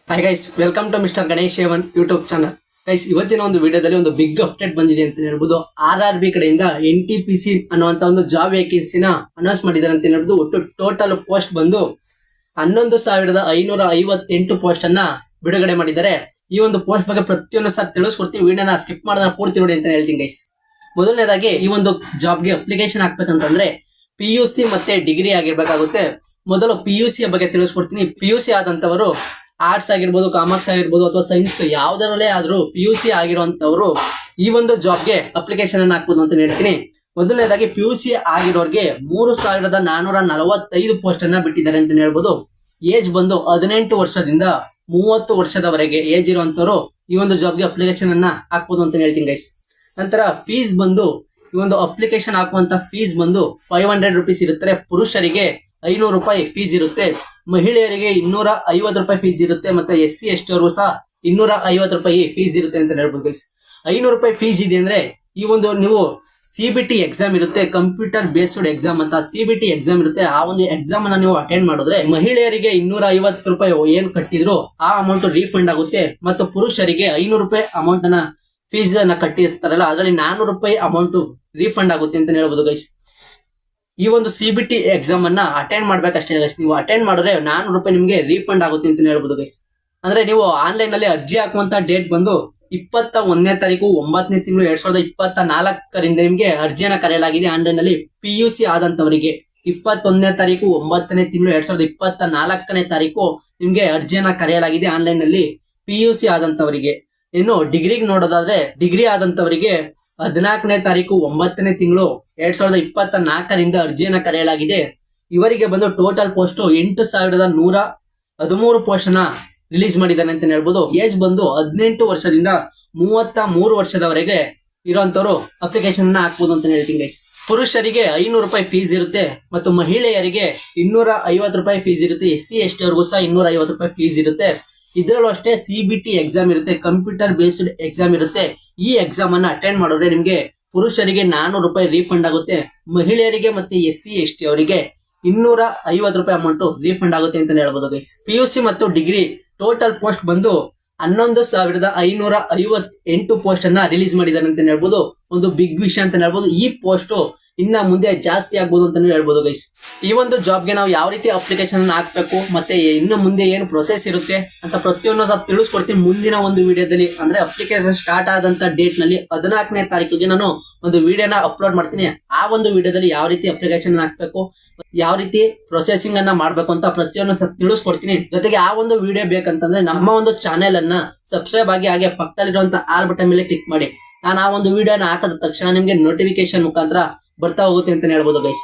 Hi guys, welcome to mister Ganesh A1 YouTube channel. Guys, ಇವತ್ತಿನ ಒಂದು ವಿಡಿಯೋದಲ್ಲಿ ಒಂದು ಬಿಗ್ ಅಪ್ಡೇಟ್ ಬಂದಿದೆ ಅಂತ ಹೇಳ್ಬೋದು. RRB ಕಡೆಯಿಂದ NTPC ಅನ್ನುವಂತ ಒಂದು ಜಾಬ್ ವೇಕೆನ್ಸಿನ ಅನೌನ್ಸ್ ಮಾಡಿದ್ದಾರೆ ಅಂತ ಹೇಳ್ಬೋದು. ಒಟ್ಟು ಟೋಟಲ್ ಪೋಸ್ಟ್ ಬಂದು 11,558 ಪೋಸ್ಟ್ ಅನ್ನ ಬಿಡುಗಡೆ ಮಾಡಿದ್ದಾರೆ. ಈ ಒಂದು ಪೋಸ್ಟ್ ಬಗ್ಗೆ ಪ್ರತಿಯೊಂದು ಸಹ ತಿಳಿಸ್ಕೊಡ್ತೀವಿ. ವಿಡಿಯೋನ ಸ್ಕಿಪ್ ಮಾಡಿದ್ರೆ ಪೂರ್ತಿ ನೋಡಿ ಅಂತ ಹೇಳ್ತೀನಿ ಗೈಸ್. ಮೊದಲನೇದಾಗಿ ಈ ಒಂದು ಜಾಬ್ಗೆ ಅಪ್ಲಿಕೇಶನ್ ಹಾಕ್ಬೇಕಂತಂದ್ರೆ PUC ಮತ್ತೆ ಡಿಗ್ರಿ ಆಗಿರ್ಬೇಕಾಗುತ್ತೆ. ಮೊದಲು PUC ಬಗ್ಗೆ ತಿಳಿಸ್ಕೊಡ್ತೀನಿ. PUC ಆದಂತವರು ಆರ್ಟ್ಸ್ ಆಗಿರ್ಬೋದು, ಕಾಮರ್ಸ್ ಆಗಿರ್ಬೋದು ಅಥವಾ ಸೈನ್ಸ್ ಯಾವ್ದರಲ್ಲೇ ಆದ್ರೂ PUC ಆಗಿರುವಂತವ್ರು ಈ ಒಂದು ಜಾಬ್ಗೆ ಅಪ್ಲಿಕೇಶನ್ ಅನ್ನು ಹಾಕ್ಬೋದು ಅಂತ ಹೇಳ್ತೀನಿ. ಮೊದಲನೇದಾಗಿ PUC ಆಗಿರೋರ್ಗೆ 3,445 ಪೋಸ್ಟ್ ಅನ್ನ ಬಿಟ್ಟಿದ್ದಾರೆ ಅಂತ ಹೇಳ್ಬೋದು. ಏಜ್ ಬಂದು 18 ವರ್ಷದಿಂದ 30 ವರ್ಷದವರೆಗೆ ಏಜ್ ಇರುವಂತವ್ರು ಈ ಒಂದು ಜಾಬ್ಗೆ ಅಪ್ಲಿಕೇಶನ್ ಅನ್ನ ಹಾಕ್ಬೋದು ಅಂತ ಹೇಳ್ತೀನಿ ಗೈಸ್. ನಂತರ ಫೀಸ್ ಬಂದು ಈ ಒಂದು ಅಪ್ಲಿಕೇಶನ್ ಹಾಕುವಂತ ಫೀಸ್ ಬಂದು 500 rupees ಇರುತ್ತೆ. ಪುರುಷರಿಗೆ 500 ರೂಪಾಯಿ ಫೀಸ್ ಇರುತ್ತೆ. ಮಹಿಳೆಯರಿಗೆ 250 ರೂಪಾಯಿ ಫೀಸ್ ಇರುತ್ತೆ. ಮತ್ತೆ SC ST ಅವ್ರಿಗೂ ಸಹ 250 ರೂಪಾಯಿ ಫೀಸ್ ಇರುತ್ತೆ ಅಂತ ಹೇಳ್ಬೋದು ಗೈಸ್. 500 ರೂಪಾಯಿ ಫೀಸ್ ಇದೆ ಅಂದ್ರೆ ಈ ಒಂದು ನೀವು CBT ಎಕ್ಸಾಮ್ ಇರುತ್ತೆ, ಕಂಪ್ಯೂಟರ್ ಬೇಸ್ಡ್ ಎಕ್ಸಾಮ್ ಅಂತ CBT ಎಕ್ಸಾಮ್ ಇರುತ್ತೆ. ಆ ಒಂದು ಎಕ್ಸಾಮ್ ಅನ್ನ ನೀವು ಅಟೆಂಡ್ ಮಾಡಿದ್ರೆ ಮಹಿಳೆಯರಿಗೆ 250 ರೂಪಾಯಿ ಏನ್ ಕಟ್ಟಿದ್ರು ಆ ಅಮೌಂಟ್ ರೀಫಂಡ್ ಆಗುತ್ತೆ. ಮತ್ತು ಪುರುಷರಿಗೆ 500 ರೂಪಾಯಿ ಅಮೌಂಟ್ ಅನ್ನ ಫೀಸ್ ಅನ್ನ ಕಟ್ಟಿರ್ತಾರಲ್ಲ ಅದರಲ್ಲಿ 400 ರೂಪಾಯಿ ಅಮೌಂಟ್ ರೀಫಂಡ್ ಆಗುತ್ತೆ ಅಂತ ಹೇಳ್ಬೋದು ಗೈಸ್. ಈ ಒಂದು CBT ಎಕ್ಸಾಮ್ ಅನ್ನ ಅಟೆಂಡ್ ಮಾಡ್ಬೇಕಷ್ಟೇ ಗೈಸ್. ನೀವು ಅಟೆಂಡ್ ಮಾಡಿದ್ರೆ 400 ರೂಪಾಯಿ ನಿಮ್ಗೆ ರೀಫಂಡ್ ಆಗುತ್ತೆ ಅಂತ ಹೇಳ್ಬೋದು ಗೈಸ್. ಅಂದ್ರೆ ನೀವು ಆನ್ಲೈನ್ ನಲ್ಲಿ ಅರ್ಜಿ ಹಾಕುವಂತ ಡೇಟ್ ಬಂದು 21ನೇ ತಾರೀಕು 9ನೇ ತಿಂಗಳು 2024 ನಿಮ್ಗೆ ಅರ್ಜಿಯನ್ನ ಕರೆಯಲಾಗಿದೆ. ಆನ್ಲೈನ್ ನಲ್ಲಿ PUC ಆದಂತವರಿಗೆ 21ನೇ ತಾರೀಕು 9ನೇ ತಿಂಗಳು 2024ನೇ ತಾರೀಕು ನಿಮ್ಗೆ ಅರ್ಜಿಯನ್ನ ಕರೆಯಲಾಗಿದೆ ಆನ್ಲೈನ್ ನಲ್ಲಿ PUC ಆದಂತವರಿಗೆ. ಇನ್ನು ಡಿಗ್ರಿಗೆ ನೋಡೋದಾದ್ರೆ ಡಿಗ್ರಿ ಆದಂತವರಿಗೆ 14ನೇ ತಾರೀಕು 9ನೇ ತಿಂಗಳು 2024 ಅರ್ಜಿಯನ್ನ ಕರೆಯಲಾಗಿದೆ. ಇವರಿಗೆ ಬಂದು ಟೋಟಲ್ ಪೋಸ್ಟ್ 8,113 ಪೋಸ್ಟ್ ಅನ್ನ ರಿಲೀಸ್ ಮಾಡಿದ್ದಾನೆ ಅಂತ ಹೇಳ್ಬೋದು. ಏಜ್ ಬಂದು 18 ವರ್ಷದಿಂದ 33 ವರ್ಷದವರೆಗೆ ಇರುವಂತವ್ರು ಅಪ್ಲಿಕೇಶನ್ ಅನ್ನ ಹಾಕ್ಬೋದು ಅಂತ ಹೇಳ್ತೀನಿ ಗೈಸ್. ಪುರುಷರಿಗೆ 500 ರೂಪಾಯಿ ಫೀಸ್ ಇರುತ್ತೆ ಮತ್ತು ಮಹಿಳೆಯರಿಗೆ 250 ರೂಪಾಯಿ ಫೀಸ್ ಇರುತ್ತೆ. SC ST ಅವ್ರಿಗೂ ಸಹ 250 ರೂಪಾಯಿ ಫೀಸ್ ಇರುತ್ತೆ. ಇದ್ರಲ್ಲೂ ಅಷ್ಟೇ CBT ಎಕ್ಸಾಮ್ ಇರುತ್ತೆ, ಕಂಪ್ಯೂಟರ್ ಬೇಸ್ಡ್ ಎಕ್ಸಾಮ್ ಇರುತ್ತೆ. ಈ ಎಕ್ಸಾಮ್ ಅನ್ನ ಅಟೆಂಡ್ ಮಾಡಿದ್ರೆ ನಿಮ್ಗೆ ಪುರುಷರಿಗೆ 400 ರೂಪಾಯಿ ರೀಫಂಡ್ ಆಗುತ್ತೆ. ಮಹಿಳೆಯರಿಗೆ ಮತ್ತೆ SC ST ಅವರಿಗೆ 250 ರೂಪಾಯಿ ಅಮೌಂಟ್ ರೀಫಂಡ್ ಆಗುತ್ತೆ ಅಂತ ಹೇಳ್ಬೋದು ಗೈಸ್. PUC ಮತ್ತು ಡಿಗ್ರಿ ಟೋಟಲ್ ಪೋಸ್ಟ್ ಬಂದು 11,558 ಪೋಸ್ಟ್ ಅನ್ನ ರಿಲೀಸ್ ಮಾಡಿದ್ದಾರೆ ಅಂತ ಹೇಳ್ಬೋದು. ಒಂದು ಬಿಗ್ ವಿಷಯ ಅಂತ ಹೇಳ್ಬೋದು. ಈ ಪೋಸ್ಟ್ ಇನ್ನ ಮುಂದೆ ಜಾಸ್ತಿ ಆಗ್ಬೋದು ಅಂತ ಹೇಳ್ಬೋದು ಗೈಸ್. ಈ ಒಂದು ಜಾಬ್ಗೆ ನಾವು ಯಾವ ರೀತಿ ಅಪ್ಲಿಕೇಶನ್ ಹಾಕ್ಬೇಕು ಮತ್ತೆ ಇನ್ನು ಮುಂದೆ ಏನು ಪ್ರೊಸೆಸ್ ಇರುತ್ತೆ ಅಂತ ಪ್ರತಿಯೊಂದು ಸಹ ತಿಳಿಸ್ಕೊಡ್ತೀನಿ ಮುಂದಿನ ಒಂದು ವಿಡಿಯೋದಲ್ಲಿ. ಅಂದ್ರೆ ಅಪ್ಲಿಕೇಶನ್ ಸ್ಟಾರ್ಟ್ ಆದಂತ ಡೇಟ್ ನಲ್ಲಿ 14ನೇ ತಾರೀಕಿಗೆ ನಾನು ಒಂದು ವಿಡಿಯೋನ ಅಪ್ಲೋಡ್ ಮಾಡ್ತೀನಿ. ಆ ಒಂದು ವಿಡಿಯೋದಲ್ಲಿ ಯಾವ ರೀತಿ ಅಪ್ಲಿಕೇಶನ್ ಹಾಕ್ಬೇಕು, ಯಾವ ರೀತಿ ಪ್ರೊಸೆಸಿಂಗ್ ಅನ್ನ ಮಾಡ್ಬೇಕು ಅಂತ ಪ್ರತಿಯೊಂದು ಸಹ ತಿಳಿಸ್ಕೊಡ್ತೀನಿ. ಜೊತೆಗೆ ಆ ಒಂದು ವಿಡಿಯೋ ಬೇಕಂತಂದ್ರೆ ನಮ್ಮ ಒಂದು ಚಾನೆಲ್ ಅನ್ನ ಸಬ್ಸ್ಕ್ರೈಬ್ ಆಗಿ ಹಾಗೆ ಪಕ್ಕದಲ್ಲಿರುವಂತ ಆಲ್ ಬಟನ್ ಮೇಲೆ ಕ್ಲಿಕ್ ಮಾಡಿ. ನಾನು ಆ ಒಂದು ವಿಡಿಯೋನ ಹಾಕಿದ ತಕ್ಷಣ ನಿಮ್ಗೆ ನೋಟಿಫಿಕೇಶನ್ ಮುಖಾಂತರ ಬರ್ತಾ ಹೋಗುತ್ತೆ ಅಂತ ಹೇಳ್ಬೋದು ಗೈಸ್.